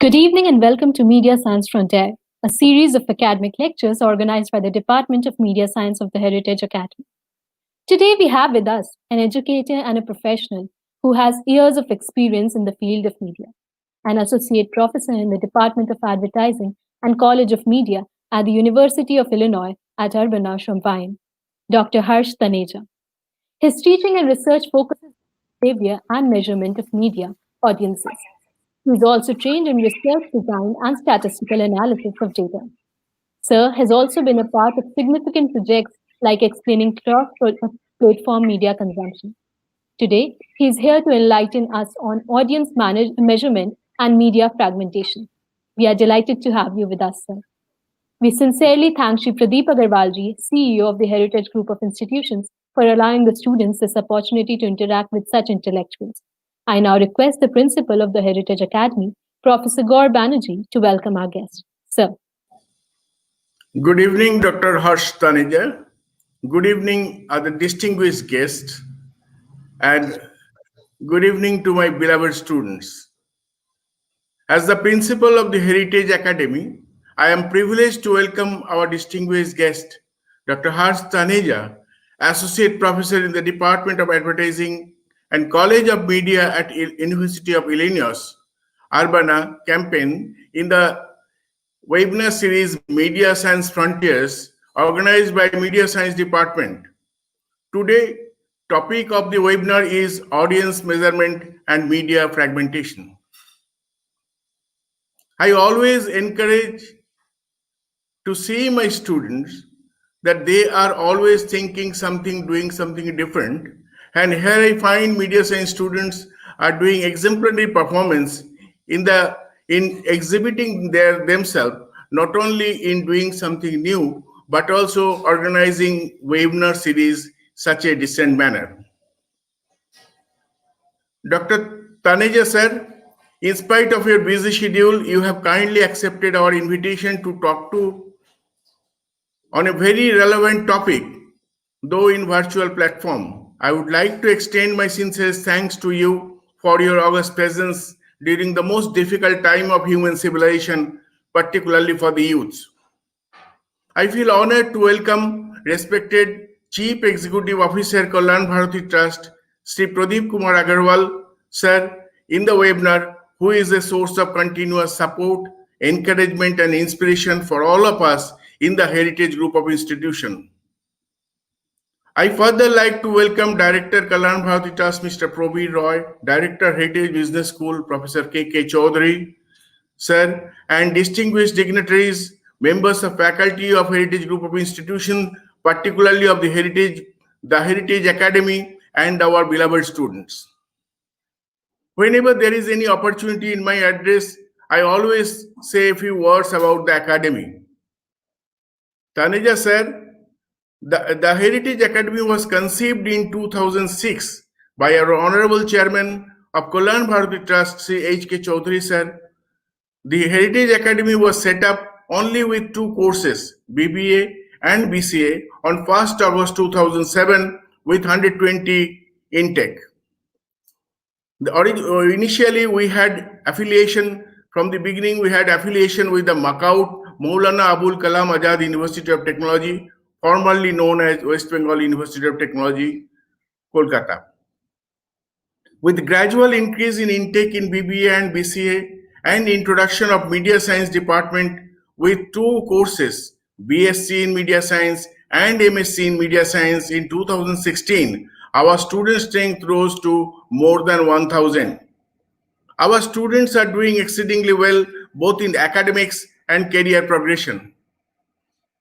Good evening and welcome to Media Science Frontières, a series of academic lectures organized by the Department of Media Science of the Heritage Academy. Today we have with us an educator and a professional who has years of experience in the field of media, an associate professor in the Department of Advertising and College of Media at the University of Illinois at Urbana-Champaign, Dr. Harsh Taneja. His teaching and research focuses on behavior and measurement of media audiences. He is also trained in research design and statistical analysis of data. Sir has also been a part of significant projects like explaining cross-platform media consumption. Today, he is here to enlighten us on audience measurement and media fragmentation. We are delighted to have you with us, sir. We sincerely thank Shri Pradeep Agarwalji, CEO of the Heritage Group of Institutions, for allowing the students this opportunity to interact with such intellectuals. I now request the principal of the Heritage Academy, Professor Gaur Banerjee, to welcome our guest. Sir. Good evening, Dr. Harsh Taneja. Good evening, other distinguished guests, and good evening to my beloved students. As the principal of the Heritage Academy, I am privileged to welcome our distinguished guest, Dr. Harsh Taneja, Associate Professor in the Department of Advertising and College of Media at University of Illinois Urbana-Champaign in the webinar series Media Science Frontiers, organized by Media Science Department. Today, topic of the webinar is audience measurement and media fragmentation. I always encourage to see my students that they are always thinking something, doing something different. And here I find media science students are doing exemplary performance in exhibiting themselves, not only in doing something new, but also organizing webinar series such a decent manner. Dr. Taneja sir, in spite of your busy schedule, you have kindly accepted our invitation to talk on a very relevant topic, though in virtual platform. I would like to extend my sincere thanks to you for your august presence during the most difficult time of human civilization, particularly for the youth. I feel honored to welcome respected Chief Executive Officer Kalyan Bharati Trust, Sri Pradeep Kumar Agarwal, sir, in the webinar, who is a source of continuous support, encouragement, and inspiration for all of us in the Heritage Group of Institution. I further like to welcome Director Kalyan Bharati Trust, Mr. Probir Roy, Director Heritage Business School, Professor K.K. Chaudhary, sir, and distinguished dignitaries, members of faculty of Heritage Group of Institution, particularly of the Heritage Academy, and our beloved students. Whenever there is any opportunity in my address, I always say a few words about the Academy. Taneja sir, the Heritage Academy was conceived in 2006 by our Honorable Chairman of Kalyan Bharati Trust, Sri H.K. Chaudhary sir. The Heritage Academy was set up only with two courses, BBA and BCA, on 1st August 2007 with 120 intake. Initially, we had affiliation, from the beginning, we had affiliation with the Makaut Maulana Abul Kalam Azad University of Technology, formerly known as West Bengal University of Technology, Kolkata. With gradual increase in intake in BBA and BCA and introduction of Media Science Department with two courses, BSc in Media Science and MSc in Media Science in 2016, our student strength rose to more than 1,000. Our students are doing exceedingly well both in academics and career progression.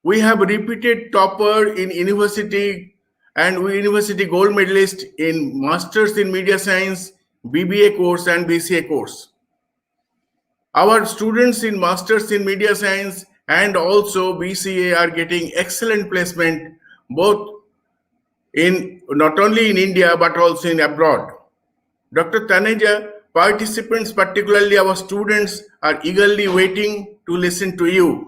We have repeated topper in university and university gold medalist in Masters in Media Science, BBA course and BCA course. Our students in Masters in Media Science and also BCA are getting excellent placement both in not only in India but also in abroad. Dr. Taneja, participants, particularly our students, are eagerly waiting to listen to you.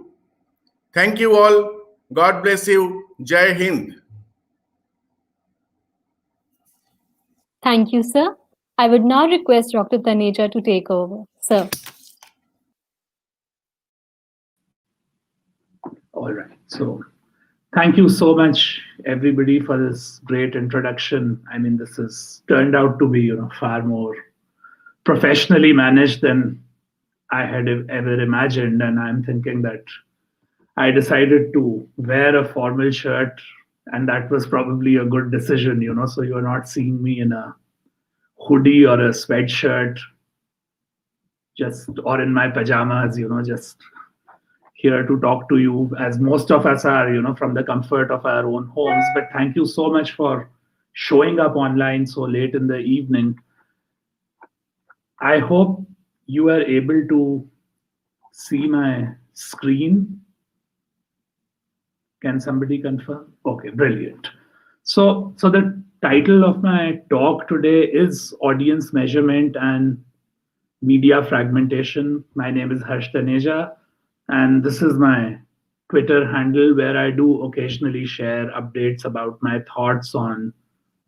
Thank you all. God bless you. Jai Hind. Thank you, sir. I would now request Dr. Taneja to take over. Sir. All right. So thank you so much, everybody, for this great introduction. I mean, this has turned out to be, far more professionally managed than I had ever imagined. And I'm thinking that I decided to wear a formal shirt, and that was probably a good decision, So you're not seeing me in a hoodie or a sweatshirt, just or in my pajamas, just here to talk to you, as most of us are, from the comfort of our own homes. But thank you so much for showing up online so late in the evening. I hope you are able to see my screen. Can somebody confirm? Okay, brilliant. So the title of my talk today is Audience Measurement and Media Fragmentation. My name is Taneja, and this is my Twitter handle where I do occasionally share updates about my thoughts on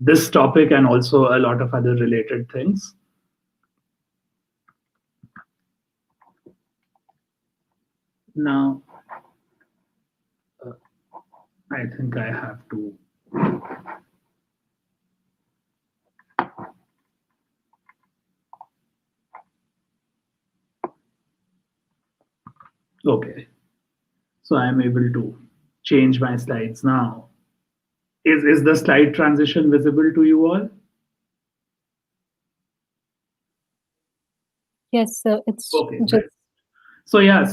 this topic and also a lot of other related things. Now, I think I have to. Okay, so I'm able to change my slides now. Is the slide transition visible to you all? Yes, sir. It's Okay, just so yeah,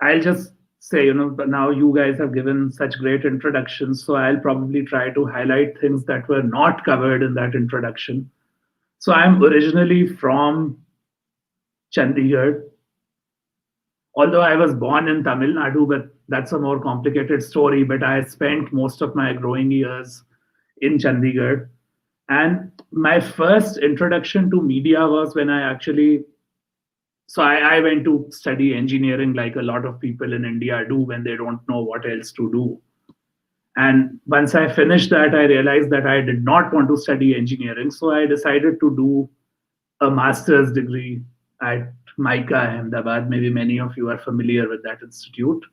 I'll just say, now you guys have given such great introductions, so I'll probably try to highlight things that were not covered in that introduction. So I'm originally from Chandigarh, although I was born in Tamil Nadu, but that's a more complicated story. But I spent most of my growing years in Chandigarh. And my first introduction to media was when I actually, so I went to study engineering like a lot of people in India do when they don't know what else to do. And once I finished that, I realized that I did not want to study engineering. So I decided to do a master's degree at MICA, Ahmedabad. Maybe many of you are familiar with that institute.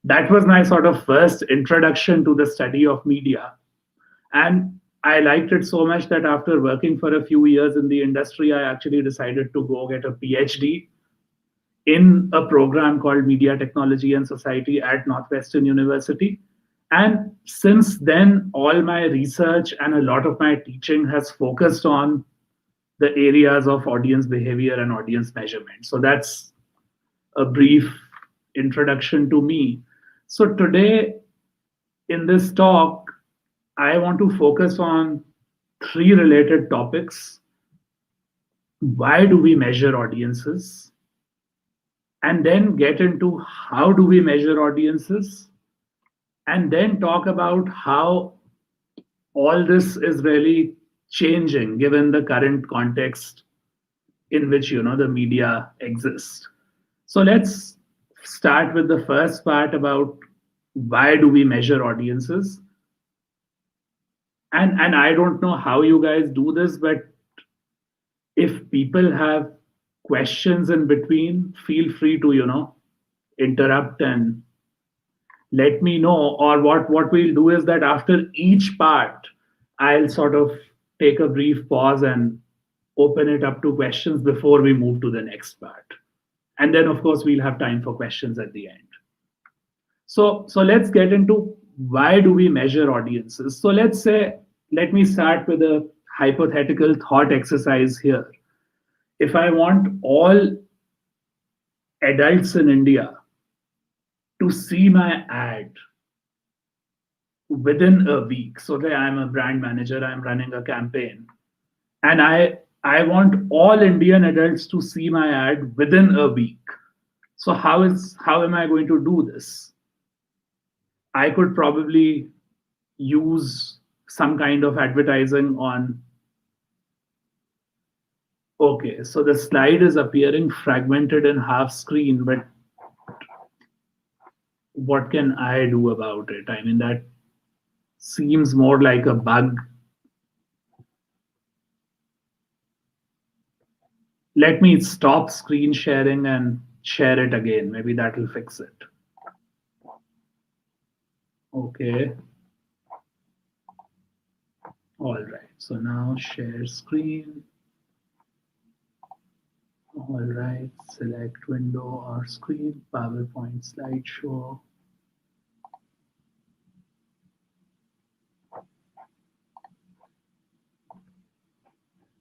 That was my sort of first introduction to the study of media. And I liked it so much that after working for a few years in the industry, I actually decided to go get a PhD in a program called Media Technology and Society at Northwestern University. And since then, all my research and a lot of my teaching has focused on the areas of audience behavior and audience measurement. So that's a brief introduction to me. So today in this talk, I want to focus on three related topics. Why do we measure audiences? And then get into how do we measure audiences? And then talk about how all this is really changing given the current context in which the media exists. So let's start with the first part about why do we measure audiences. And I don't know how you guys do this, but if people have questions in between, feel free to interrupt and let me know. Or what we'll do is that after each part, I'll sort of take a brief pause and open it up to questions before we move to the next part. And then, of course, we'll have time for questions at the end. So let's get into why do we measure audiences. So let me start with a hypothetical thought exercise here. If I want all adults in India to see my ad within a week, so that I'm a brand manager, I'm running a campaign, and I want all Indian adults to see my ad within a week. So how am I going to do this? I could probably use some kind of advertising on. Okay, so the slide is appearing fragmented in half screen, but what can I do about it? I mean, that seems more like a bug. Let me stop screen sharing and share it again. Maybe that will fix it. Okay. All right. So now share screen. All right. Select window or screen, PowerPoint slideshow.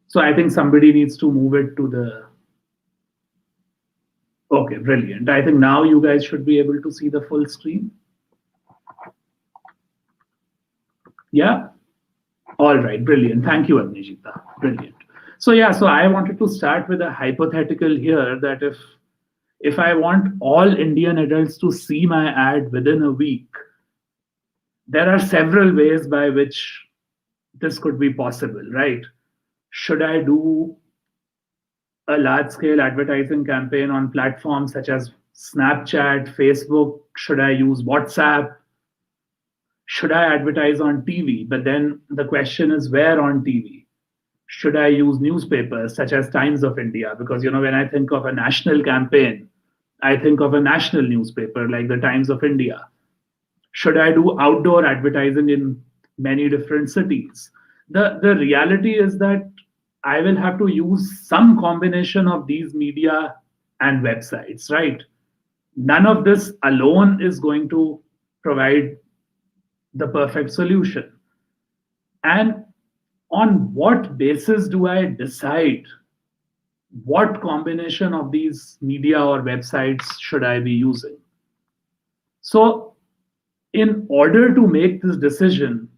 So I think somebody needs to move it to the. Okay, brilliant. I think now you guys should be able to see the full screen. Yeah. All right, brilliant. Thank you, Agnijita. Brilliant. So yeah, so I wanted to start with a hypothetical here that if I want all Indian adults to see my ad within a week, there are several ways by which this could be possible, right? Should I do a large scale advertising campaign on platforms such as Snapchat, Facebook? Should I use WhatsApp? Should I advertise on TV? But then the question is, where on TV? Should I use newspapers such as Times of India? Because when I think of a national campaign, I think of a national newspaper like the Times of India. Should I do outdoor advertising in many different cities? The reality is that I will have to use some combination of these media and websites, right? None of this alone is going to provide the perfect solution. And on what basis do I decide what combination of these media or websites should I be using? So, in order to make this decision,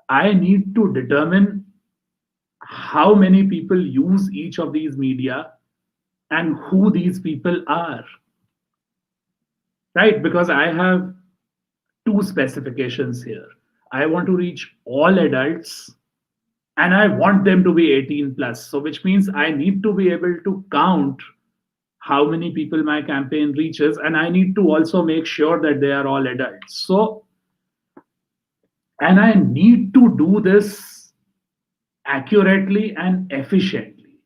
I need to determine how many people use each of these media and who these people are. Right? Because I have two specifications here. I want to reach all adults and I want them to be 18 plus. So, which means I need to be able to count how many people my campaign reaches, and I need to also make sure that they are all adults. So, and I need to do this accurately and efficiently.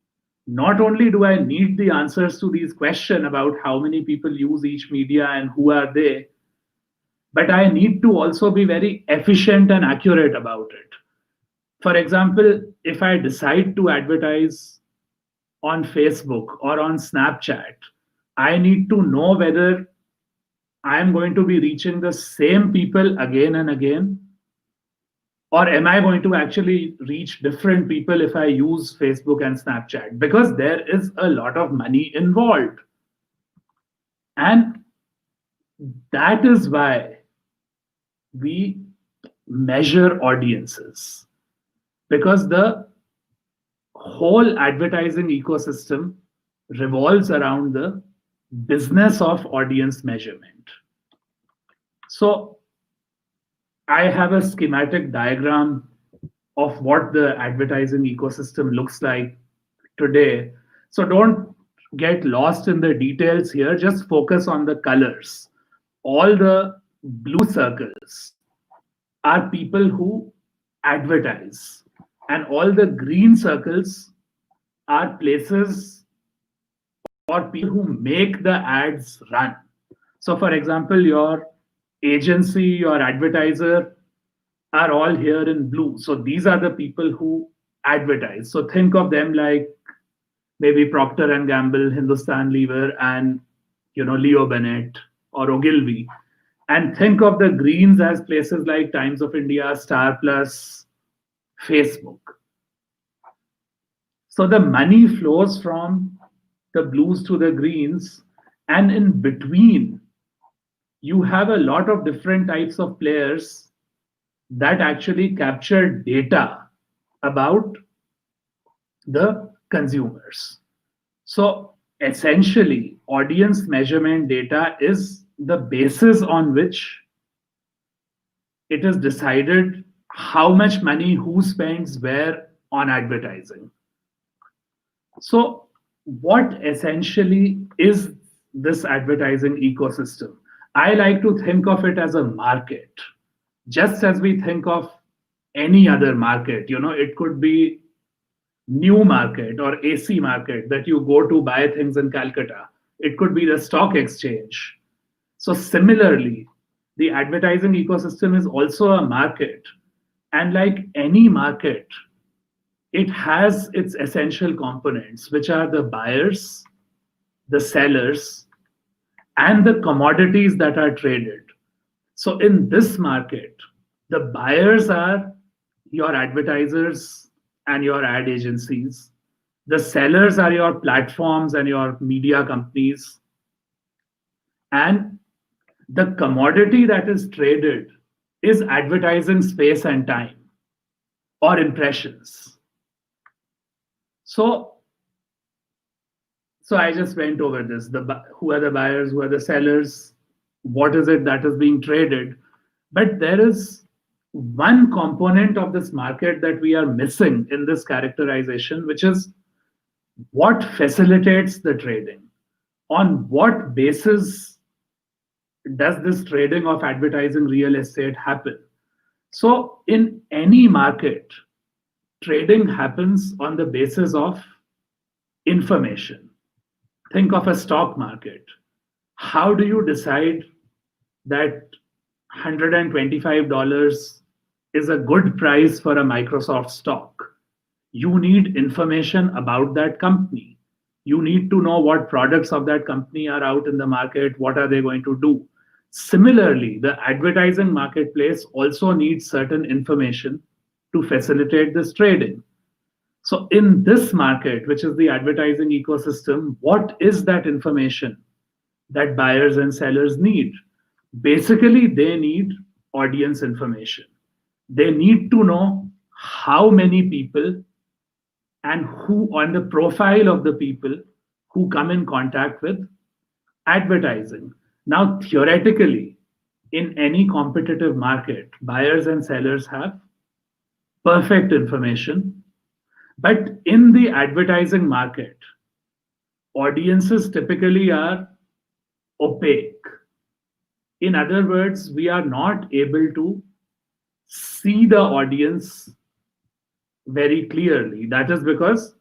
Not only do I need the answers to these questions about how many people use each media and who are they, but I need to also be very efficient and accurate about it. For example, if I decide to advertise on Facebook or on Snapchat, I need to know whether I am going to be reaching the same people again and again, or am I going to actually reach different people if I use Facebook and Snapchat? Because there is a lot of money involved. And that is why we measure audiences. Because the whole advertising ecosystem revolves around the business of audience measurement. So I have a schematic diagram of what the advertising ecosystem looks like today. So don't get lost in the details here, just focus on the colors. All the blue circles are people who advertise, and all the green circles are places or people who make the ads run. So, for example, your agency, your advertiser are all here in blue. So, these are the people who advertise. So, think of them like maybe Procter and Gamble, Hindustan Lever, and Leo Bennett or Ogilvy. And think of the greens as places like Times of India, Star Plus, Facebook. So the money flows from the blues to the greens, and in between, you have a lot of different types of players that actually capture data about the consumers. So essentially, audience measurement data is the basis on which it is decided how much money who spends where on advertising. So what essentially is this advertising ecosystem? I like to think of it as a market, just as we think of any other market. It could be new market or AC market that you go to buy things in Calcutta. It could be the stock exchange. So similarly, The advertising ecosystem is also a market. And like any market, it has its essential components, which are the buyers, the sellers, and the commodities that are traded. So in this market, the buyers are your advertisers and your ad agencies. The sellers are your platforms and your media companies. And the commodity that is traded is advertising space and time or impressions. So I just went over this. Who are the buyers? Who are the sellers? What is it that is being traded? But there is one component of this market that we are missing in this characterization, which is what facilitates the trading. On what basis does this trading of advertising real estate happen? So in any market, trading happens on the basis of information. Think of a stock market. How do you decide that $125 is a good price for a Microsoft stock? You need information about that company. You need to know what products of that company are out in the market, what are they going to do. Similarly, the advertising marketplace also needs certain information to facilitate this trading. So in this market, which is the advertising ecosystem, what is that information that buyers and sellers need? Basically, they need audience information. They need to know how many people and who on the profile of the people who come in contact with advertising. Now, theoretically, in any competitive market, buyers and sellers have perfect information. But in the advertising market, audiences typically are opaque. In other words, we are not able to see the audience very clearly. That is because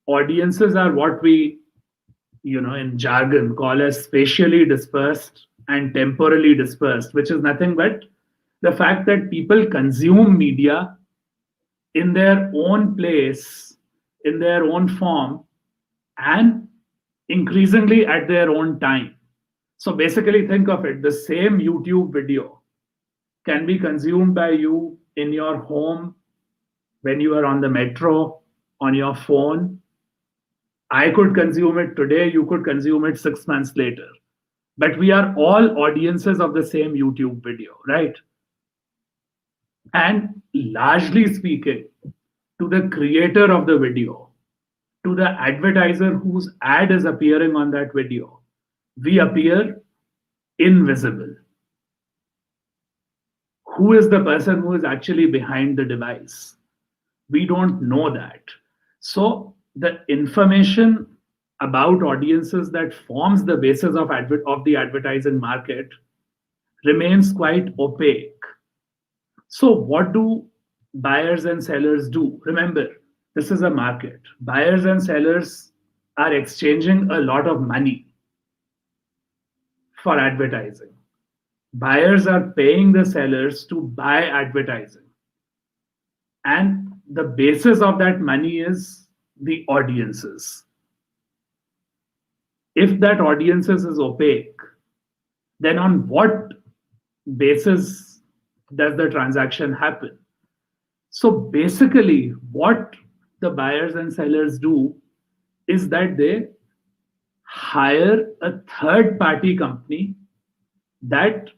audiences are what we, in jargon call as spatially dispersed and temporally dispersed, which is nothing but the fact that people consume media in their own place, in their own form, and increasingly at their own time. So basically, think of it, the same YouTube video can be consumed by you in your home, when you are on the metro, on your phone. I could consume it today, you could consume it 6 months later. But we are all audiences of the same YouTube video, right? And largely speaking, to the creator of the video, to the advertiser whose ad is appearing on that video, we appear invisible. Who is the person who is actually behind the device? We don't know that. So the information about audiences that forms the basis of the advertising market remains quite opaque. So what do buyers and sellers do? Remember, this is a market. Buyers and sellers are exchanging a lot of money for advertising. Buyers are paying the sellers to buy advertising. And the basis of that money is the audiences. If that audiences is opaque, then on what basis does the transaction happen? So basically, what the buyers and sellers do is that they hire a third-party company that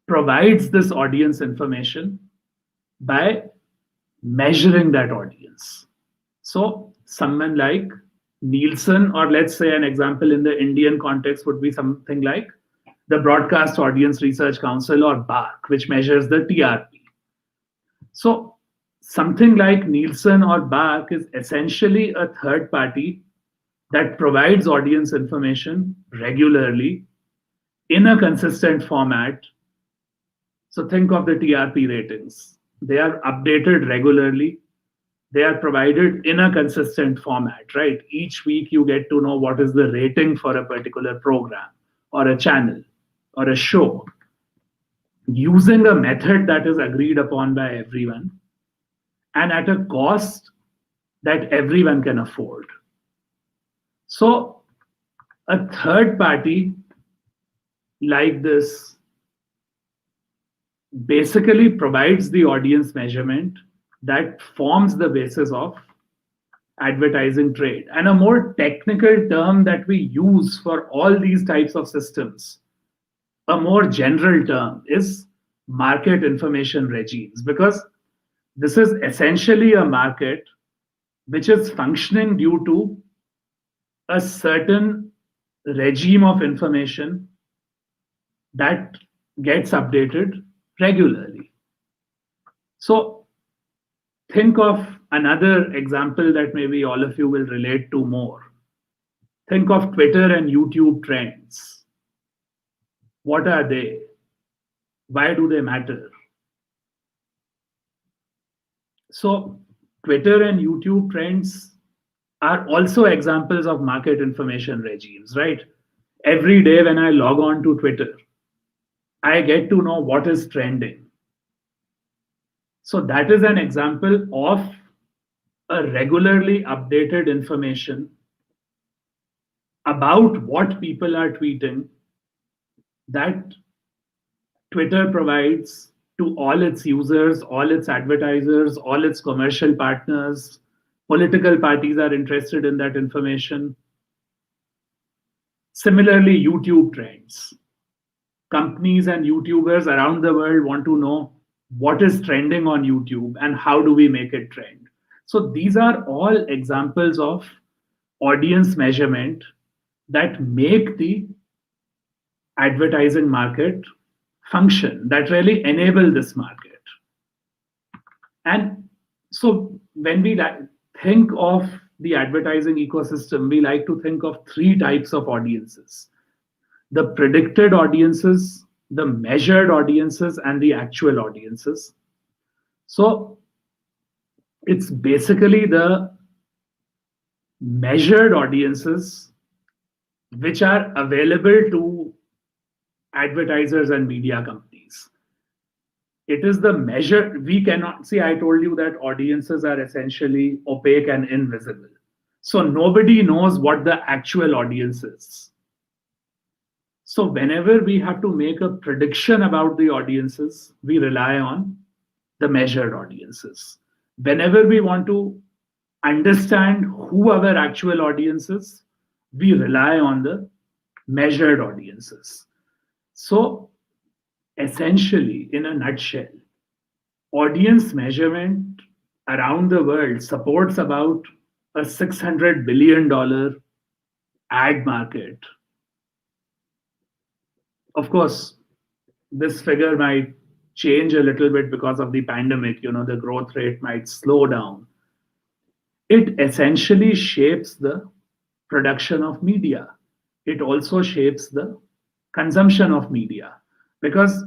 provides this audience information by measuring that audience. So someone like Nielsen, or let's say an example in the Indian context would be something like the Broadcast Audience Research Council, or BARC, which measures the TRP. So something like Nielsen or BARC is essentially a third party that provides audience information regularly in a consistent format. So think of the TRP ratings. They are updated regularly. They are provided in a consistent format, right? Each week you get to know what is the rating for a particular program or a channel or a show. using a method that is agreed upon by everyone and at a cost that everyone can afford. So a third party like this basically provides the audience measurement that forms the basis of advertising trade. And a more technical term that we use for all these types of systems, a more general term, is market information regimes, because this is essentially a market which is functioning due to a certain regime of information that gets updated regularly. So think of another example that maybe all of you will relate to more. Think of Twitter and YouTube trends. What are they? Why do they matter? So Twitter and YouTube trends are also examples of market information regimes, right? Every day when I log on to Twitter, I get to know what is trending. So that is an example of a regularly updated information about what people are tweeting that Twitter provides to all its users, all its advertisers, all its commercial partners. Political parties are interested in that information. Similarly, YouTube trends. Companies and YouTubers around the world want to know what is trending on YouTube and how do we make it trend. So these are all examples of audience measurement that make the advertising market function, that really enable this market. And so when we think of the advertising ecosystem, we like to think of three types of audiences: the predicted audiences, the measured audiences, and the actual audiences. So it's basically the measured audiences which are available to advertisers and media companies. It is the measure we cannot see. I told you that audiences are essentially opaque and invisible. So nobody knows what the actual audience is. So whenever we have to make a prediction about the audiences, we rely on the measured audiences. Whenever we want to understand who our actual audience is, we rely on the measured audiences. So essentially, in a nutshell, audience measurement around the world supports about a $600 billion ad market. Of course, this figure might change a little bit because of the pandemic. The growth rate might slow down. It essentially shapes the production of media. It also shapes the consumption of media, because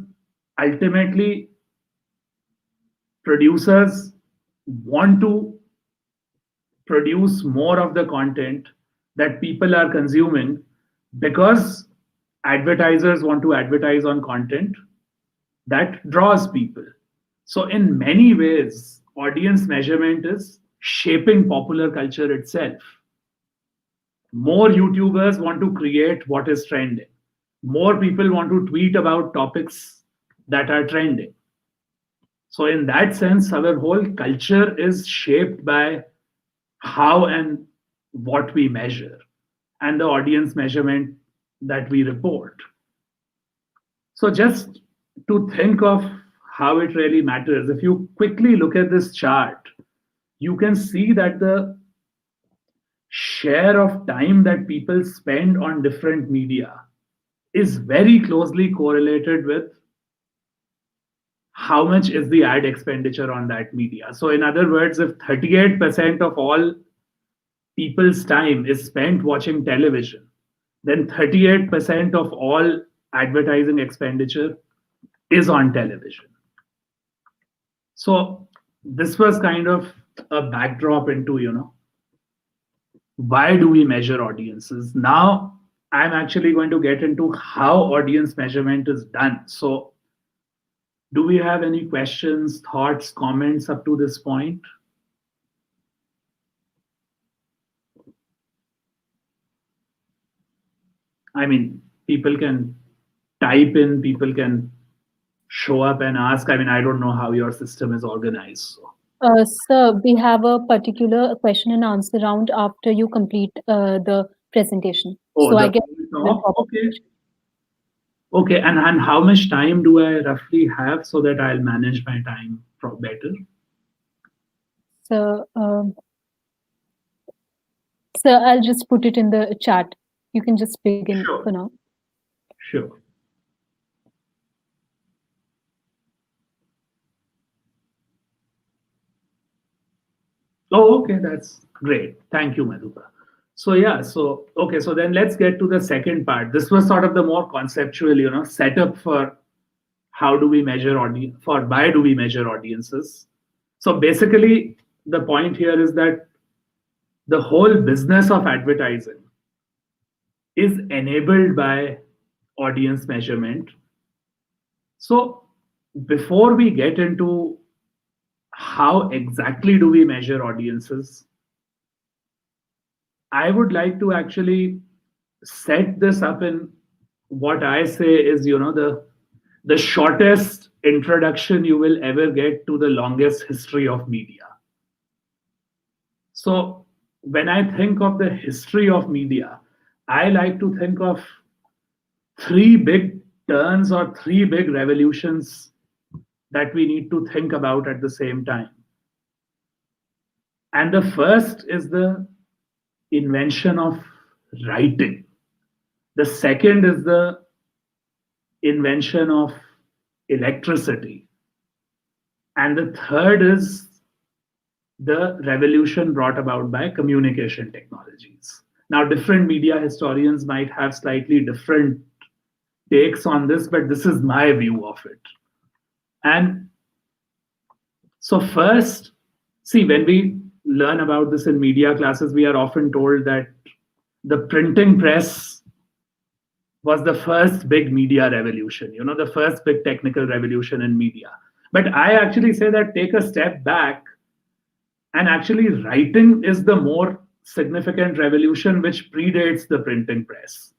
ultimately producers want to produce more of the content that people are consuming, because advertisers want to advertise on content that draws people. So in many ways, audience measurement is shaping popular culture itself. More YouTubers want to create what is trending. More people want to tweet about topics that are trending. So in that sense, our whole culture is shaped by how and what we measure and the audience measurement that we report. So just to think of how it really matters, if you quickly look at this chart, you can see that the share of time that people spend on different media is very closely correlated with how much is the ad expenditure on that media. So in other words, if 38% of all people's time is spent watching television, then 38% of all advertising expenditure is on television. So this was kind of a backdrop into, why do we measure audiences? Now I'm actually going to get into how audience measurement is done. So Do we have any questions, thoughts, comments up to this point? I mean, people can type in, people can show up and ask. I mean, I don't know how your system is organized. So. Sir, we have a particular question and answer round after you complete the presentation. Oh, so the I guess okay. Okay, and how much time do I roughly have so that I'll manage my time better? So, sir, I'll just put it in the chat. You can just begin for now. Sure. Oh, okay, that's great. Thank you, Madhuka. So yeah, so okay, so then let's get to the second part. This was sort of the more conceptual, setup for how do we measure audience, for why do we measure audiences. So basically, the point here is that the whole business of advertising is enabled by audience measurement. So before we get into how exactly do we measure audiences, I would like to actually set this up in what I say is, the shortest introduction you will ever get to the longest history of media. So when I think of the history of media, I like to think of three big turns or three big revolutions that we need to think about at the same time. And the first is the invention of writing. The second is the invention of electricity. And the third is the revolution brought about by communication technologies. Now, different media historians might have slightly different takes on this, but this is my view of it. And so first, see, when we learn about this in media classes, we are often told that the printing press was the first big media revolution, the first big technical revolution in media. But I actually say that take a step back, and actually writing is the more significant revolution which predates the printing press.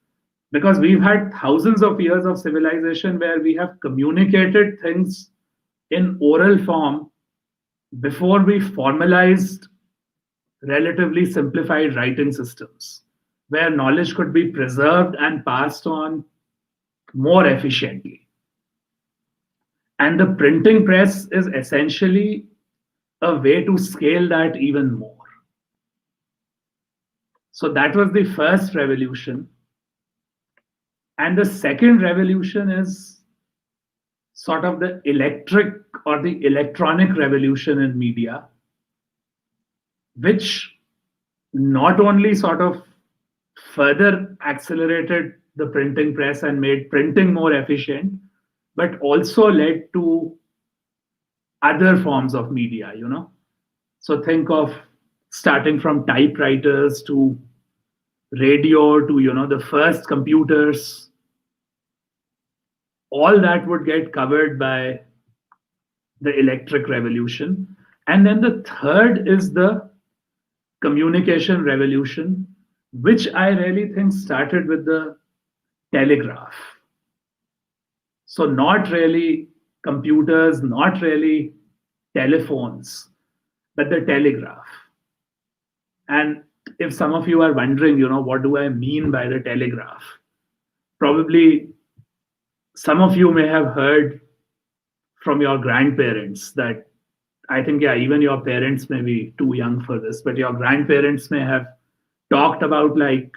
Because we've had thousands of years of civilization where we have communicated things in oral form before we formalized relatively simplified writing systems, where knowledge could be preserved and passed on more efficiently. And the printing press is essentially a way to scale that even more. So that was the first revolution. And the second revolution is sort of the electric or the electronic revolution in media, which not only sort of further accelerated the printing press and made printing more efficient, but also led to other forms of media, So think of starting from typewriters to radio to, the first computers. All that would get covered by the electric revolution. And then the third is the communication revolution, which I really think started with the telegraph. So not really computers, not really telephones, but the telegraph. And if some of you are wondering, what do I mean by the telegraph? Probably some of you may have heard from your grandparents that I think, even your parents may be too young for this, but your grandparents may have talked about like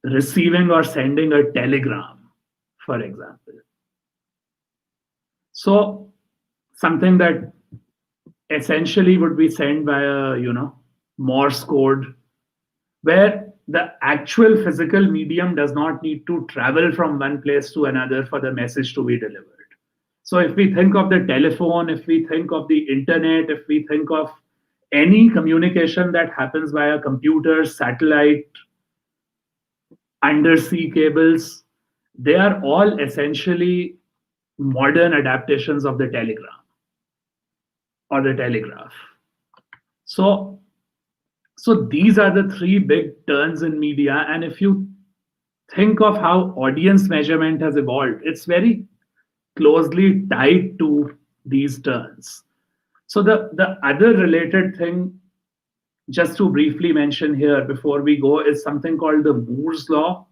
receiving or sending a telegram, for example. So something that essentially would be sent by a, Morse code, where the actual physical medium does not need to travel from one place to another for the message to be delivered. So if we think of the telephone, if we think of the internet, if we think of any communication that happens via computer, satellite, undersea cables, they are all essentially modern adaptations of the telegram or the telegraph. So these are the three big turns in media. And if you think of how audience measurement has evolved, it's very closely tied to these turns. So the other related thing, just to briefly mention here before we go, is something called the Moore's law,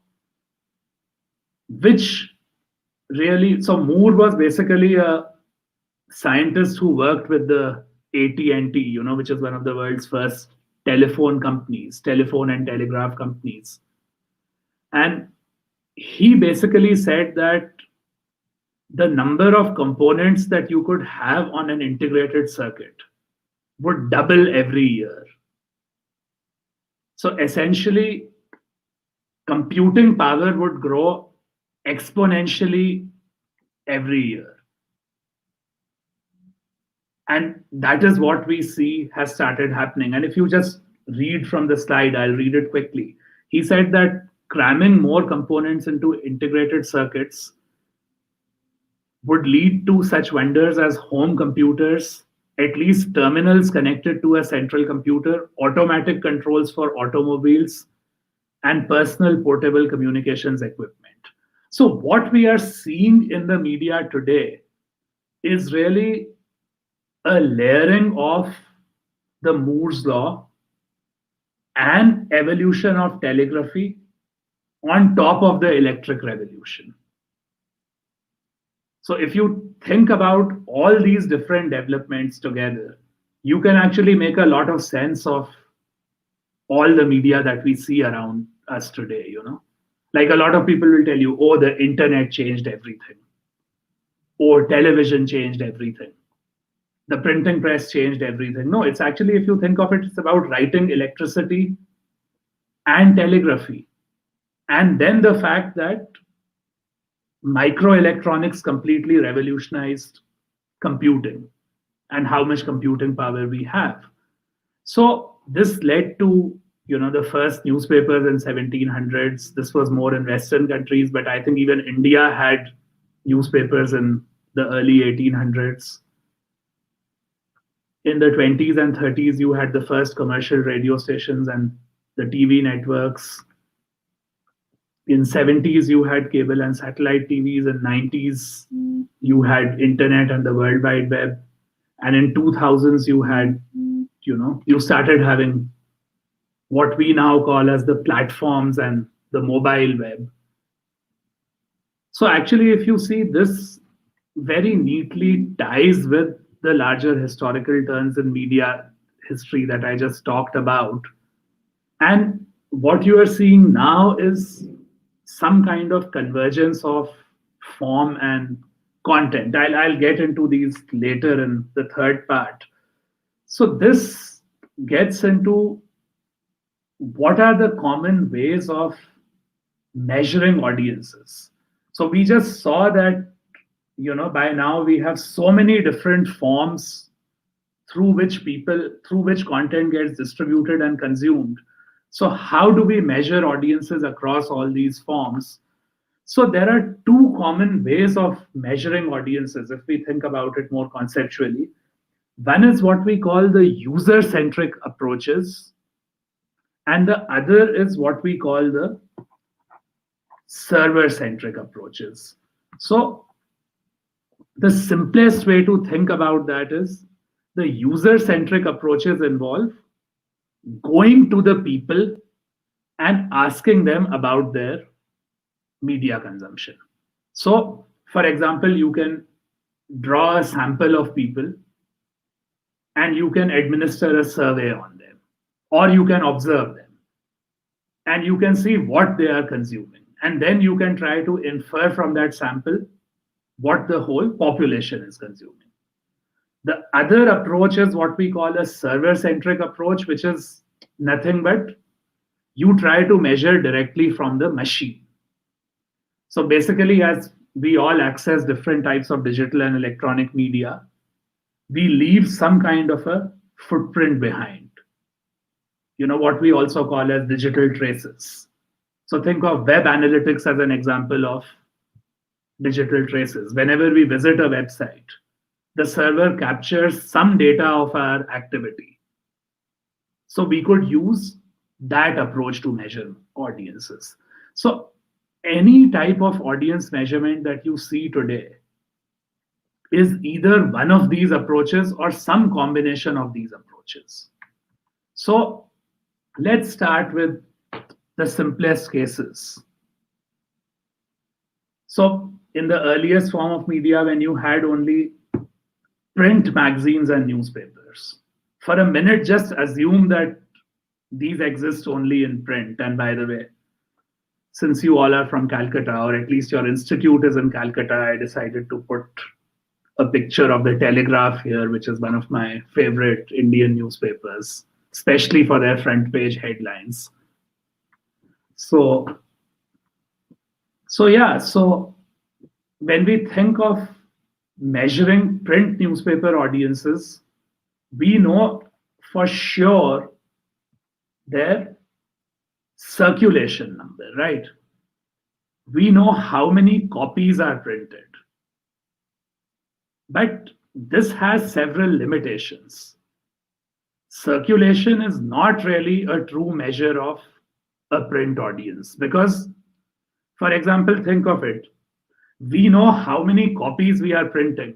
which really, so Moore was basically a scientist who worked with the AT&T, which is one of the world's first telephone companies, telephone and telegraph companies. And he basically said that the number of components that you could have on an integrated circuit would double every year. So essentially, computing power would grow exponentially every year. And that is what we see has started happening. And if you just read from the slide, I'll read it quickly. He said that cramming more components into integrated circuits would lead to such wonders as home computers, at least terminals connected to a central computer, automatic controls for automobiles, and personal portable communications equipment. So what we are seeing in the media today is really a layering of the Moore's law and evolution of telegraphy on top of the electric revolution. So if you think about all these different developments together, you can actually make a lot of sense of all the media that we see around us today. Like a lot of people will tell you, oh, the internet changed everything, or television changed everything, the printing press changed everything. No, it's actually, if you think of it, it's about writing, electricity, and telegraphy. And then the fact that microelectronics completely revolutionized computing and how much computing power we have. So this led to the first newspapers in 1700s. This was more in Western countries, but I think even India had newspapers in the early 1800s. In the 20s and 30s, you had the first commercial radio stations and the TV networks. In 70s, you had cable and satellite TVs. In 90s, you had internet and the World Wide Web. And in 2000s, you had, you started having what we now call as the platforms and the mobile web. So actually, if you see, this very neatly ties with the larger historical turns in media history that I just talked about. And what you are seeing now is some kind of convergence of form and content. I'll get into these later in the third part. So this gets into what are the common ways of measuring audiences. So we just saw that, by now we have so many different forms through which content gets distributed and consumed. So how do we measure audiences across all these forms? So there are two common ways of measuring audiences, if we think about it more conceptually. One is what we call the user-centric approaches, and the other is what we call the server-centric approaches. So the simplest way to think about that is the user-centric approaches involve going to the people and asking them about their media consumption. So, for example, you can draw a sample of people and you can administer a survey on them, or you can observe them and you can see what they are consuming. And then you can try to infer from that sample what the whole population is consuming. The other approach is what we call a server-centric approach, which is nothing but you try to measure directly from the machine. So basically, as we all access different types of digital and electronic media, we leave some kind of a footprint behind. What we also call as digital traces. So think of web analytics as an example of digital traces. Whenever we visit a website, the server captures some data of our activity. So we could use that approach to measure audiences. So any type of audience measurement that you see today is either one of these approaches or some combination of these approaches. So let's start with the simplest cases. So in the earliest form of media, when you had only print magazines and newspapers, for a minute, just assume that these exist only in print. And by the way, since you all are from Calcutta, or at least your institute is in Calcutta, I decided to put a picture of the Telegraph here, which is one of my favorite Indian newspapers, especially for their front page headlines. So when we think of measuring print newspaper audiences, we know for sure their circulation number, right? We know how many copies are printed. But this has several limitations. Circulation is not really a true measure of a print audience because, for example, think of it. We know how many copies we are printing,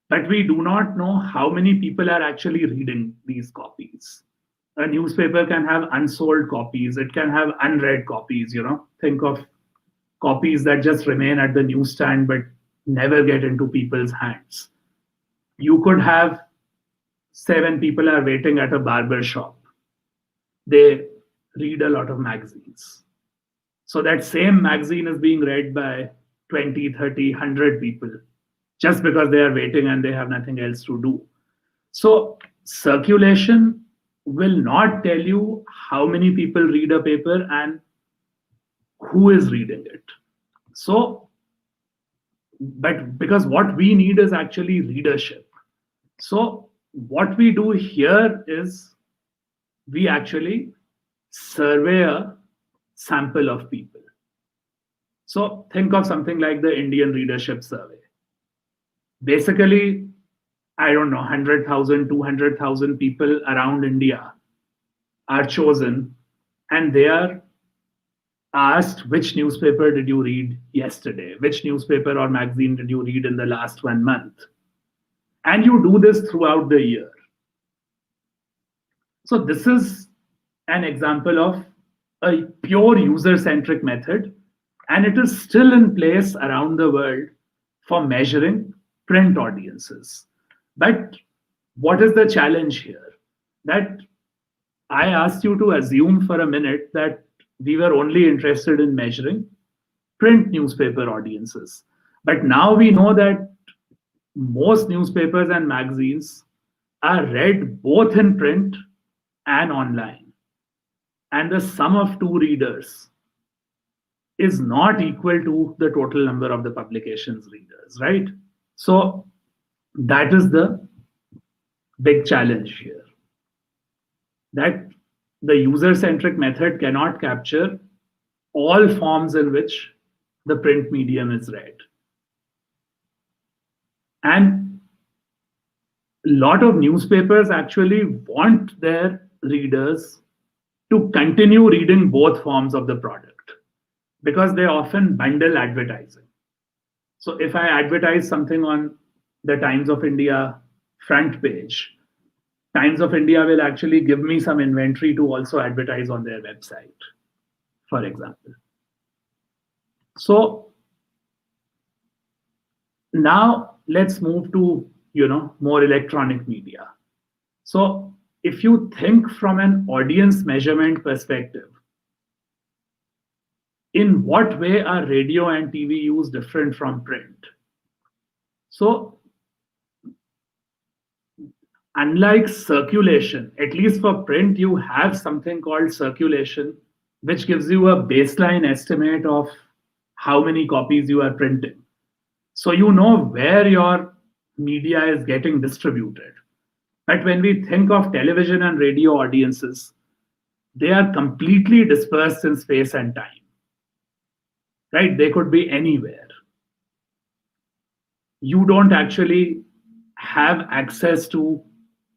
but we do not know how many people are actually reading these copies. A newspaper can have unsold copies, it can have unread copies, Think of copies that just remain at the newsstand but never get into people's hands. You could have 7 people are waiting at a barber shop. They read a lot of magazines. So that same magazine is being read by 20, 30, 100 people just because they are waiting and they have nothing else to do. So circulation will not tell you how many people read a paper and who is reading it. But because what we need is actually readership. So what we do here is we actually survey a sample of people. So think of something like the Indian Readership Survey. Basically, I don't know, 100,000, 200,000 people around India are chosen and they are asked, which newspaper did you read yesterday? Which newspaper or magazine did you read in the last 1 month? And you do this throughout the year. So this is an example of a pure user-centric method, and it is still in place around the world for measuring print audiences. But what is the challenge here? That I asked you to assume for a minute that we were only interested in measuring print newspaper audiences. But now we know that most newspapers and magazines are read both in print and online. And the sum of 2 readers is not equal to the total number of the publication's readers, right? So that is the big challenge here. That the user-centric method cannot capture all forms in which the print medium is read. And a lot of newspapers actually want their readers to continue reading both forms of the product because they often bundle advertising. So if I advertise something on the Times of India front page, Times of India will actually give me some inventory to also advertise on their website, for example. So now let's move to more electronic media. So if you think from an audience measurement perspective, in what way are radio and TV used different from print? So unlike circulation, at least for print, you have something called circulation, which gives you a baseline estimate of how many copies you are printing. So you know where your media is getting distributed. But when we think of television and radio audiences, they are completely dispersed in space and time, right? They could be anywhere. you don't actually have access to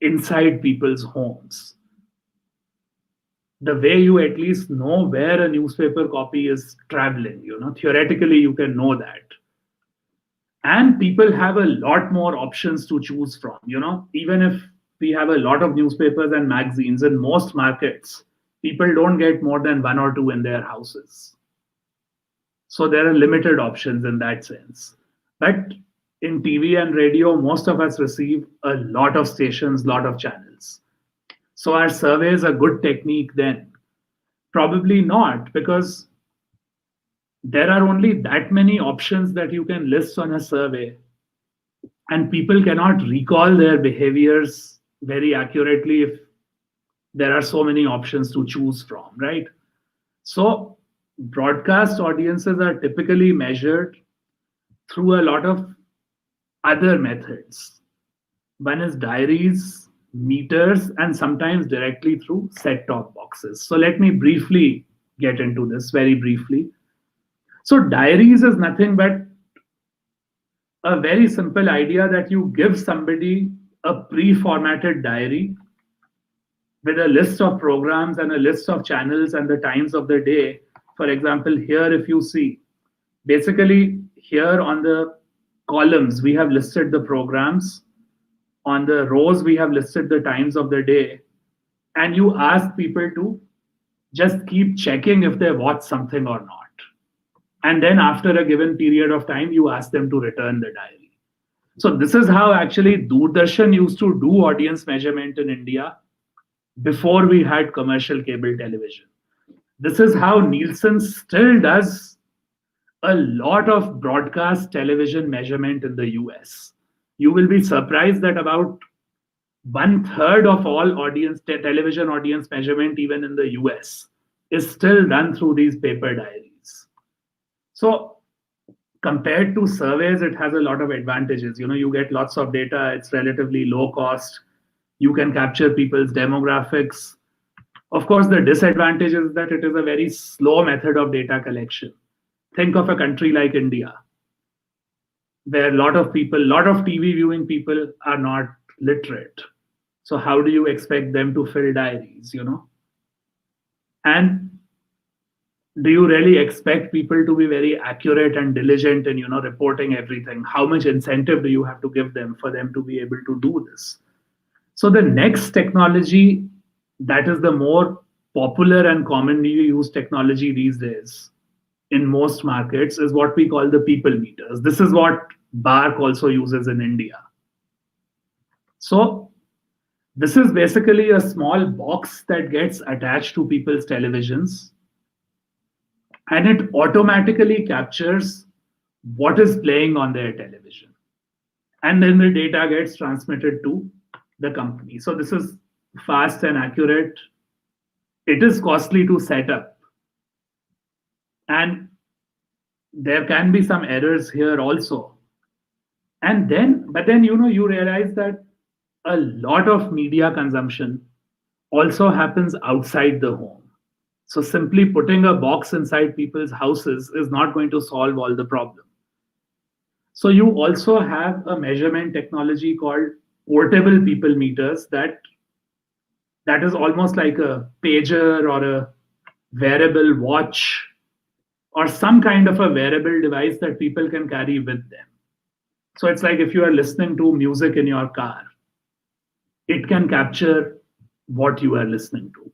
inside people's homes. The way you at least know where a newspaper copy is traveling, theoretically you can know that. And people have a lot more options to choose from. Even if we have a lot of newspapers and magazines in most markets, people don't get more than one or two in their houses. So there are limited options in that sense. But in TV and radio, most of us receive a lot of stations, lot of channels. So are surveys a good technique then? Probably not, because there are only that many options that you can list on a survey, and people cannot recall their behaviors very accurately if there are so many options to choose from, right? So broadcast audiences are typically measured through a lot of other methods. One is diaries, meters, and sometimes directly through set-top boxes. So let me briefly get into this very briefly. So diaries is nothing but a very simple idea that you give somebody a pre-formatted diary with a list of programs and a list of channels and the times of the day. For example, here if you see, basically here on the columns, we have listed the programs. On the rows, we have listed the times of the day. And you ask people to just keep checking if they watch something or not. And then after a given period of time, you ask them to return the diary. So this is how actually Doordarshan used to do audience measurement in India before we had commercial cable television. This is how Nielsen still does a lot of broadcast television measurement in the US. You will be surprised that about 1/3 of all television audience measurement, even in the US, is still done through these paper diaries. So compared to surveys, it has a lot of advantages. You get lots of data, it's relatively low cost. You can capture people's demographics. Of course, the disadvantage is that it is a very slow method of data collection. Think of a country like India, where a lot of TV viewing people are not literate. So how do you expect them to fill diaries, And do you really expect people to be very accurate and diligent in, reporting everything? How much incentive do you have to give them for them to be able to do this? So the next technology that is the more popular and commonly used technology these days in most markets is what we call the people meters. This is what BARC also uses in India. So this is basically a small box that gets attached to people's televisions, and it automatically captures what is playing on their television. And then the data gets transmitted to the company. So this is fast and accurate. It is costly to set up. And there can be some errors here also. But then you realize that a lot of media consumption also happens outside the home. So simply putting a box inside people's houses is not going to solve all the problem. So you also have a measurement technology called portable people meters that is almost like a pager or a wearable watch or some kind of a wearable device that people can carry with them. So it's like if you are listening to music in your car, it can capture what you are listening to.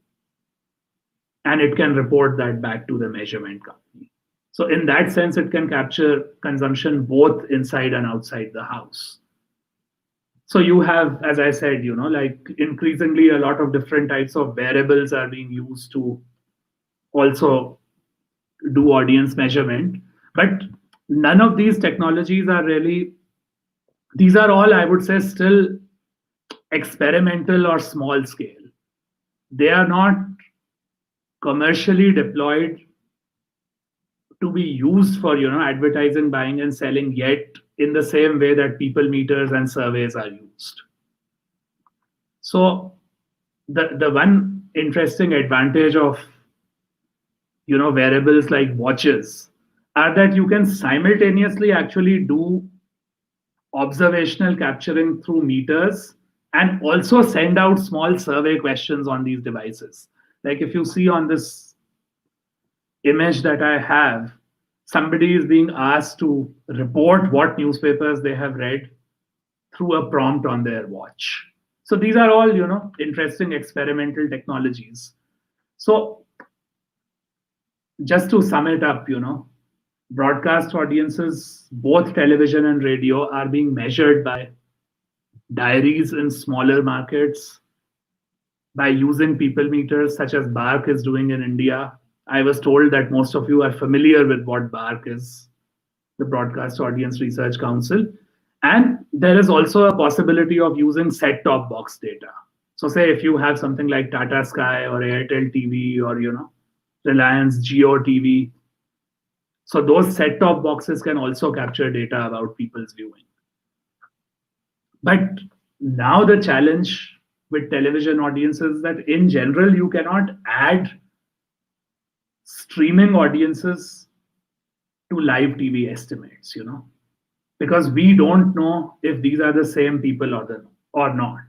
And it can report that back to the measurement company. So in that sense, it can capture consumption both inside and outside the house. So you have, as I said, like increasingly a lot of different types of wearables are being used to also do audience measurement. But none of these technologies are really, these are all, I would say, still experimental or small scale. They are not commercially deployed to be used for advertising, buying and selling yet in the same way that people meters and surveys are used. So the one interesting advantage of wearables like watches are that you can simultaneously actually do observational capturing through meters, and also send out small survey questions on these devices. Like if you see on this image that I have, somebody is being asked to report what newspapers they have read through a prompt on their watch. So these are all, interesting experimental technologies. So just to sum it up, broadcast audiences, both television and radio, are being measured by diaries in smaller markets, by using people meters such as BARC is doing in India. I was told that most of you are familiar with what BARC is, the Broadcast Audience Research Council. And there is also a possibility of using set-top box data. So say if you have something like Tata Sky or Airtel TV or, Reliance Jio TV. So those set-top boxes can also capture data about people's viewing. But now the challenge with television audiences is that in general, you cannot add streaming audiences to live TV estimates, because we don't know if these are the same people or not.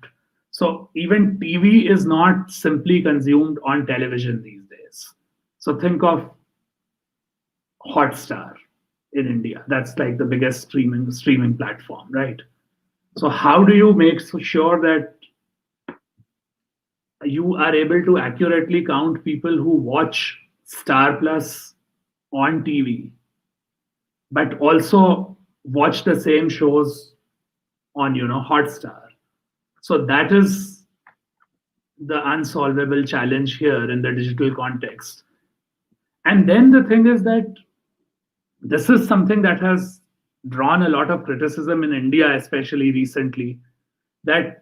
So even TV is not simply consumed on television these days. So think of Hotstar in India. That's like the biggest streaming platform, right? So how do you make sure that you are able to accurately count people who watch Star Plus on TV, but also watch the same shows on, Hotstar? So that is the unsolvable challenge here in the digital context. And then the thing is that this is something that has drawn a lot of criticism in India, especially recently, that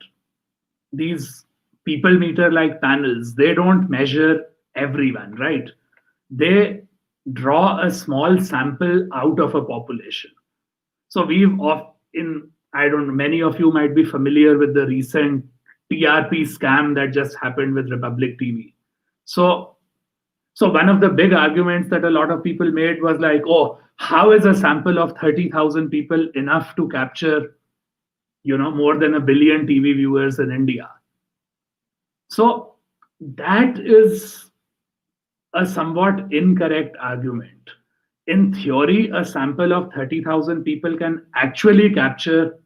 these people meter like panels, they don't measure everyone, right? They draw a small sample out of a population. So I don't know, many of you might be familiar with the recent TRP scam that just happened with Republic TV. So one of the big arguments that a lot of people made was like, oh, how is a sample of 30,000 people enough to capture, more than 1 billion TV viewers in India? So that is a somewhat incorrect argument. In theory, a sample of 30,000 people can actually capture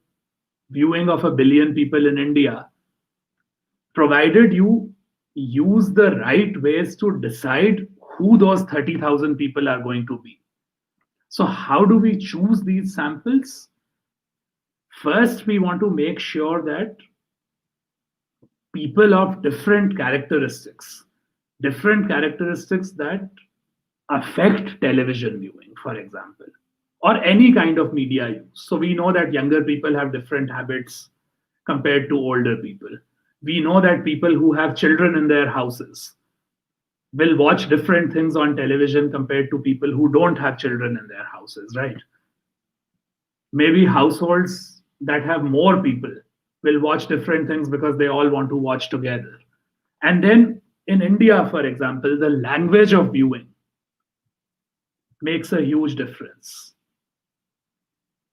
viewing of 1 billion people in India, provided you use the right ways to decide who those 30,000 people are going to be. So how do we choose these samples? First, we want to make sure that people of different characteristics that affect television viewing, for example, or any kind of media use. So we know that younger people have different habits compared to older people. We know that people who have children in their houses will watch different things on television compared to people who don't have children in their houses, right? Maybe households that have more people will watch different things because they all want to watch together. And then in India, for example, the language of viewing makes a huge difference.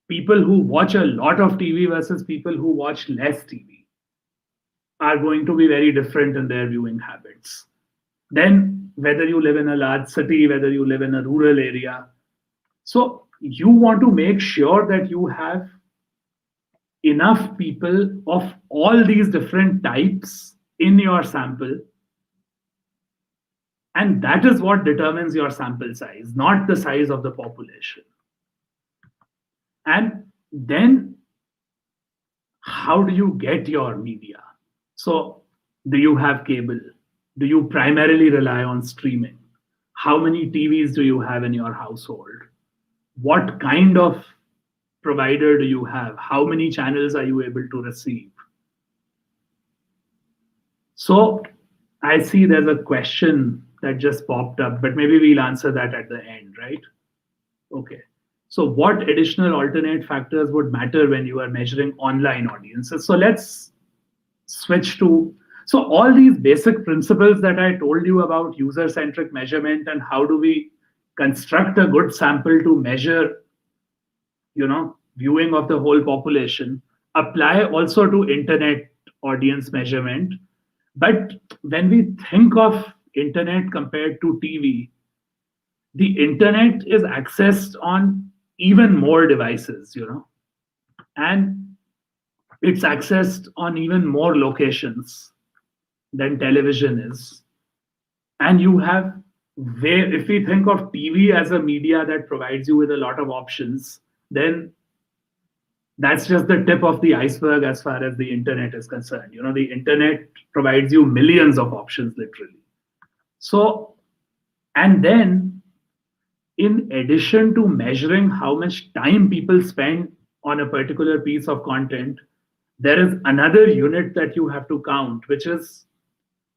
People who watch a lot of TV versus people who watch less TV are going to be very different in their viewing habits. Then whether you live in a large city, whether you live in a rural area. So you want to make sure that you have enough people of all these different types in your sample. And that is what determines your sample size, not the size of the population. And then how do you get your media? So do you have cable? Do you primarily rely on streaming? How many TVs do you have in your household? What kind of provider do you have? How many channels are you able to receive? So I see there's a question that just popped up, but maybe we'll answer that at the end, right? Okay. So what additional alternate factors would matter when you are measuring online audiences? So let's switch to, so all these basic principles that I told you about user-centric measurement and how do we construct a good sample to measure, viewing of the whole population, apply also to internet audience measurement. But when we think of internet compared to TV, the internet is accessed on even more devices, and it's accessed on even more locations than television is. And you have, if we think of TV as a media that provides you with a lot of options, then that's just the tip of the iceberg as far as the internet is concerned. The internet provides you millions of options, literally. So, and then in addition to measuring how much time people spend on a particular piece of content, there is another unit that you have to count, which is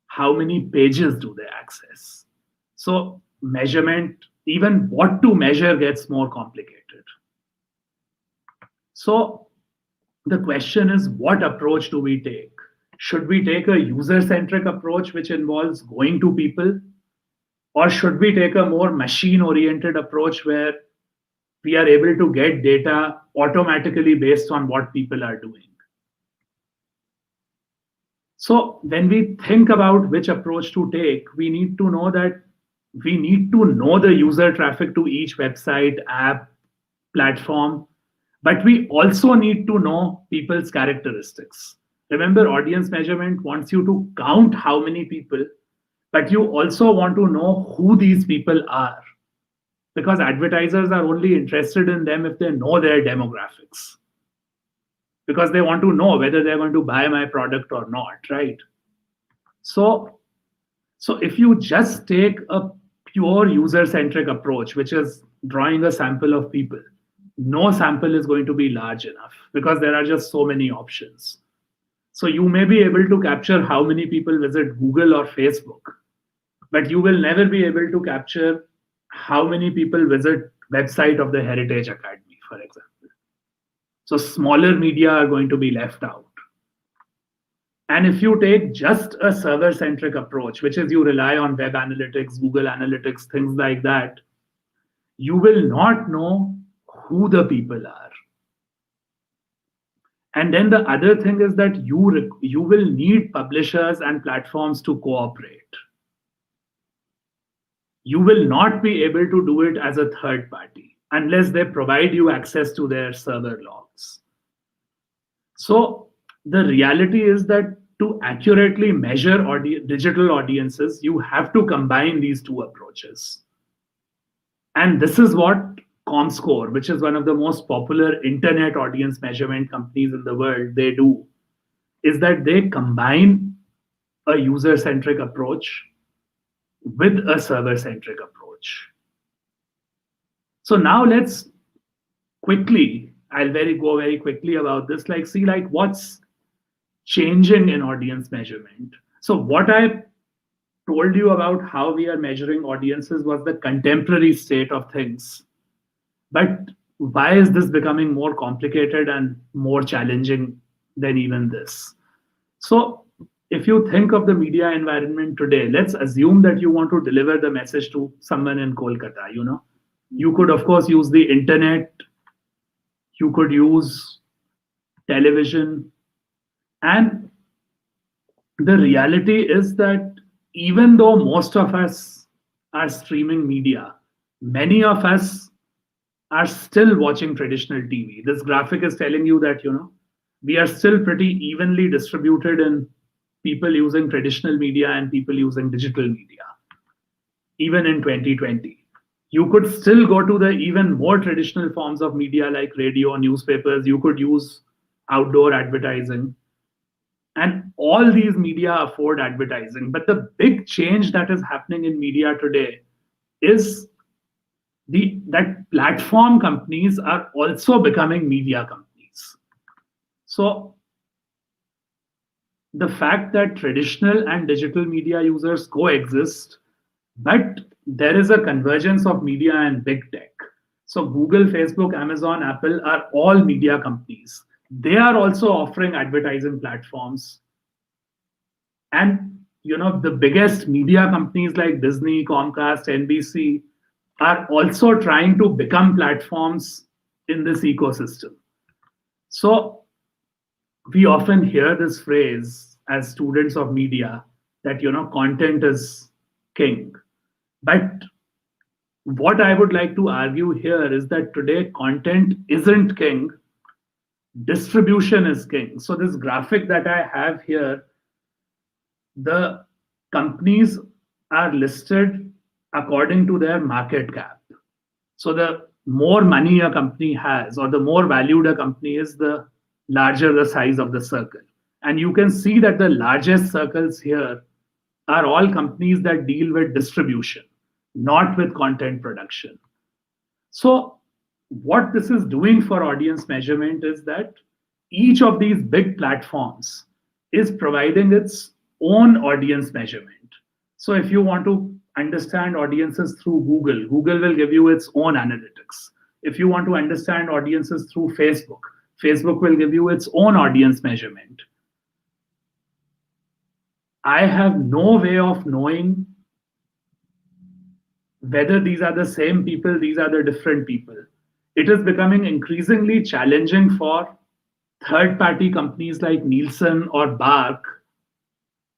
how many pages do they access. So measurement, even what to measure, gets more complicated. So the question is, what approach do we take? Should we take a user-centric approach, which involves going to people? Or should we take a more machine-oriented approach where we are able to get data automatically based on what people are doing? So when we think about which approach to take, we need to know that we need to know the user traffic to each website, app, platform, but we also need to know people's characteristics. Remember, audience measurement wants you to count how many people, but you also want to know who these people are, because advertisers are only interested in them if they know their demographics, because they want to know whether they're going to buy my product or not, right? So if you just take a pure user-centric approach, which is drawing a sample of people, no sample is going to be large enough because there are just so many options. So you may be able to capture how many people visit Google or Facebook, but you will never be able to capture how many people visit website of the Heritage Academy, for example. So smaller media are going to be left out. And if you take just a server-centric approach, which is you rely on web analytics, Google Analytics, things like that, you will not know who the people are. And then the other thing is that you will need publishers and platforms to cooperate. You will not be able to do it as a third party unless they provide you access to their server logs. So the reality is that to accurately measure digital audiences, you have to combine these two approaches. And this is what Comscore, which is one of the most popular internet audience measurement companies in the world, they do, is that they combine a user-centric approach with a server-centric approach. So now let's quickly, I'll go very quickly about this, see what's changing in audience measurement. So what I told you about how we are measuring audiences was the contemporary state of things. But why is this becoming more complicated and more challenging than even this? So if you think of the media environment today, let's assume that you want to deliver the message to someone in Kolkata, You could, of course, use the internet. You could use television. And the reality is that even though most of us are streaming media, many of us are still watching traditional TV. This graphic is telling you that, we are still pretty evenly distributed in people using traditional media and people using digital media, even in 2020. You could still go to the even more traditional forms of media like radio, newspapers. You could use outdoor advertising. And all these media afford advertising. But the big change that is happening in media today is that platform companies are also becoming media companies. So the fact that traditional and digital media users coexist, but there is a convergence of media and big tech. So Google, Facebook, Amazon, Apple are all media companies. They are also offering advertising platforms. And the biggest media companies like Disney, Comcast, NBC are also trying to become platforms in this ecosystem. So we often hear this phrase as students of media that content is king. But what I would like to argue here is that today content isn't king, distribution is king. So this graphic that I have here, the companies are listed according to their market cap. So the more money a company has, or the more valued a company is, the larger the size of the circle. And you can see that the largest circles here are all companies that deal with distribution, not with content production. So what this is doing for audience measurement is that each of these big platforms is providing its own audience measurement. So if you want to understand audiences through Google, Google will give you its own analytics. If you want to understand audiences through Facebook, Facebook will give you its own audience measurement. I have no way of knowing whether these are the same people, these are the different people. It is becoming increasingly challenging for third-party companies like Nielsen or Bark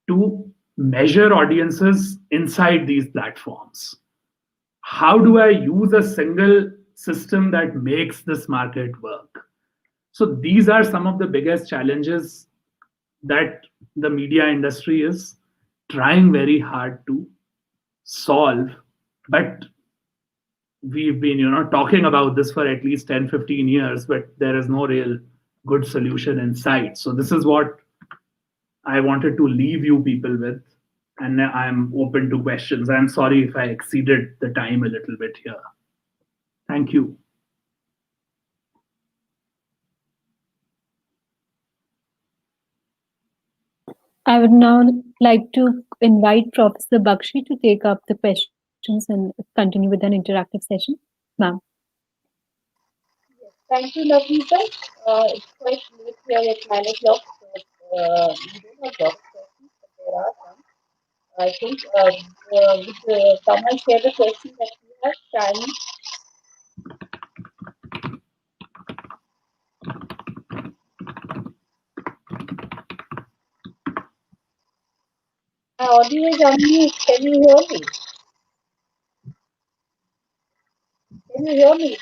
to measure audiences inside these platforms. How do I use a single system that makes this market work? So these are some of the biggest challenges that the media industry is trying very hard to solve. But we've been talking about this for at least 10-15 years, but there is no real good solution in sight. So this is what I wanted to leave you people with, and I'm open to questions. I'm sorry if I exceeded the time a little bit here. Thank you. I would now like to invite Professor Bakshi to take up the questions and continue with an interactive session. Ma'am. Thank you, Navneeta. It's quite late here at 9 o'clock, so we don't have lot of questions, but there are some. I think would someone share the question that we have? Shani? My audio is unmute. Can you hear me? Can you hear me?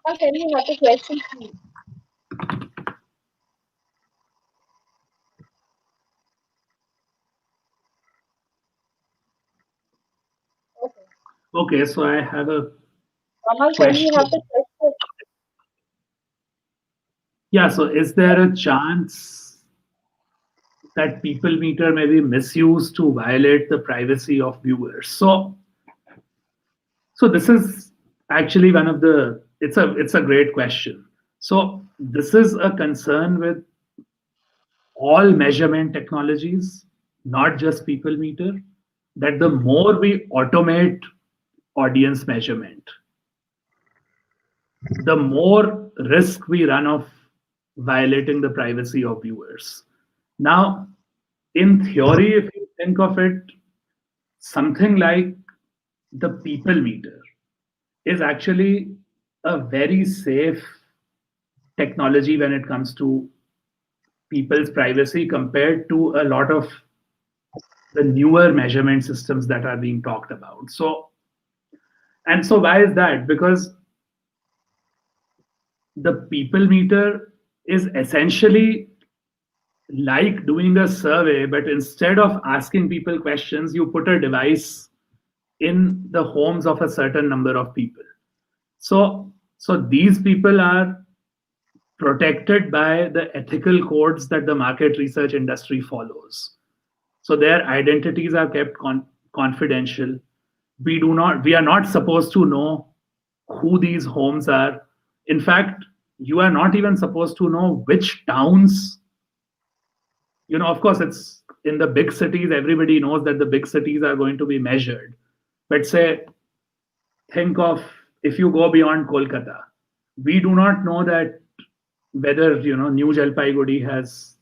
How can you have the question, please? Okay, so I have a Amal, can you have the question? Yeah, so is there a chance that people meter may be misused to violate the privacy of viewers? So this is actually one of the, it's a great question. So this is a concern with all measurement technologies, not just people meter, that the more we automate audience measurement, the more risk we run of violating the privacy of viewers. Now, in theory, if you think of it, something like the people meter is actually a very safe technology when it comes to people's privacy compared to a lot of the newer measurement systems that are being talked about. So why is that? Because the people meter is essentially like doing a survey, but instead of asking people questions, you put a device in the homes of a certain number of people. So these people are protected by the ethical codes that the market research industry follows. So their identities are kept confidential. We are not supposed to know who these homes are. In fact, you are not even supposed to know which towns. Of course, it's in the big cities, everybody knows that the big cities are going to be measured. But think of if you go beyond Kolkata, we do not know that whether New Jalpaiguri has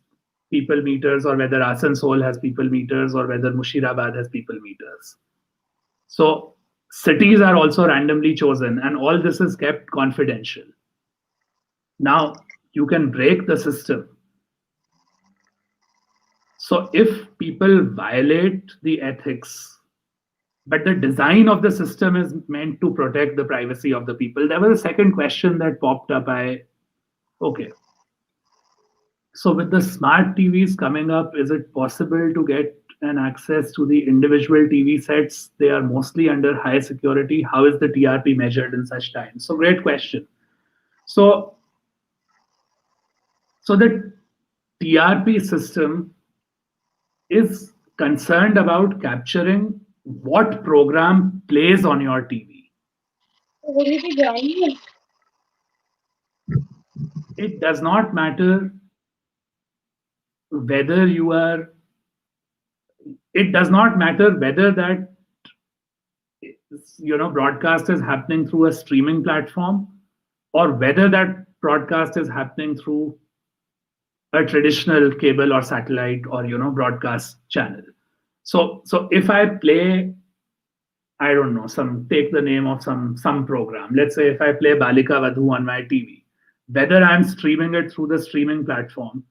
people meters, or whether Asansol has people meters, or whether Mushirabad has people meters. So cities are also randomly chosen, and all this is kept confidential. Now, you can break the system. So if people violate the ethics, but the design of the system is meant to protect the privacy of the people. There was a second question that popped up. Okay. So with the smart TVs coming up, is it possible to get an access to the individual TV sets? They are mostly under high security. How is the TRP measured in such times? So great question. So the TRP system is concerned about capturing what program plays on your TV. Will you be joining? It does not matter whether you are, it does not matter whether that broadcast is happening through a streaming platform or whether that broadcast is happening through a traditional cable or satellite or broadcast channel. So if I play, I don't know, take the name of some program. Let's say if I play Balika Vadhu on my TV, whether I'm streaming it through the streaming platform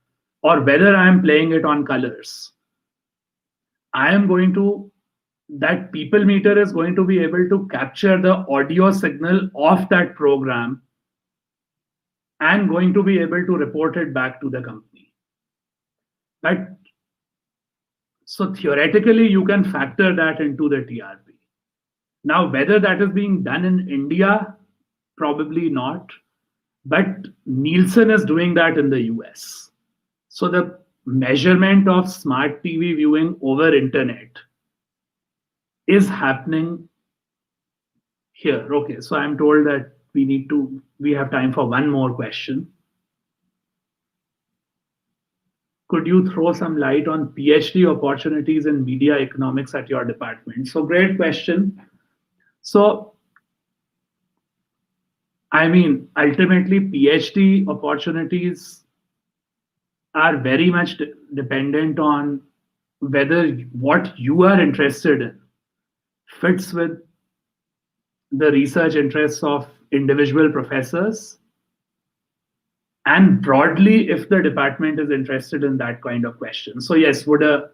or whether I'm playing it on Colors, that people meter is going to be able to capture the audio signal of that program and going to be able to report it back to the company. But so theoretically, you can factor that into the TRP. Now, whether that is being done in India, probably not. But Nielsen is doing that in the US. So the measurement of smart TV viewing over internet is happening here. Okay, so I'm told that we have time for one more question. Could you throw some light on PhD opportunities in media economics at your department? So great question. So, I mean, ultimately, PhD opportunities are very much dependent on whether what you are interested in fits with the research interests of individual professors, and broadly, if the department is interested in that kind of question. So yes, would a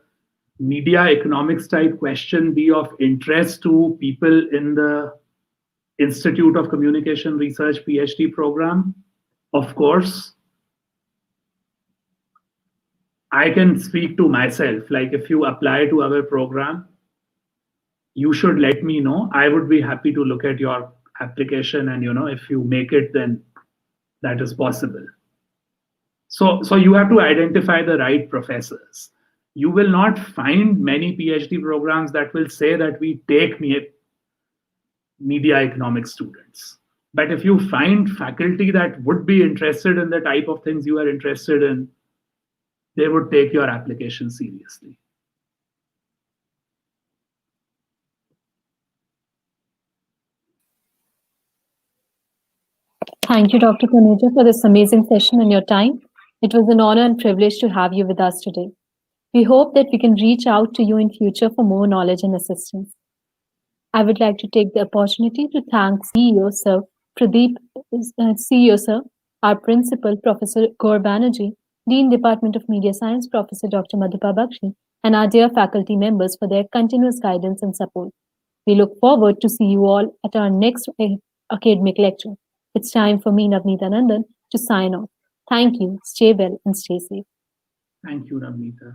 media economics type question be of interest to people in the Institute of Communication Research PhD program? Of course. I can speak to myself, like if you apply to our program, you should let me know. I would be happy to look at your application, and if you make it, then that is possible. So you have to identify the right professors. You will not find many PhD programs that will say that we take media economics students. But if you find faculty that would be interested in the type of things you are interested in, they would take your application seriously. Thank you, Dr. Taneja, for this amazing session and your time. It was an honor and privilege to have you with us today. We hope that we can reach out to you in future for more knowledge and assistance. I would like to take the opportunity to thank CEO Sir Pradeep, CEO Sir, our Principal, Professor Gaur Banerjee, Dean Department of Media Science, Professor Dr. Madhupa Bakshi, and our dear faculty members for their continuous guidance and support. We look forward to see you all at our next academic lecture. It's time for me, Navneeta Nandan, to sign off. Thank you. Stay well and stay safe. Thank you, Navneeta.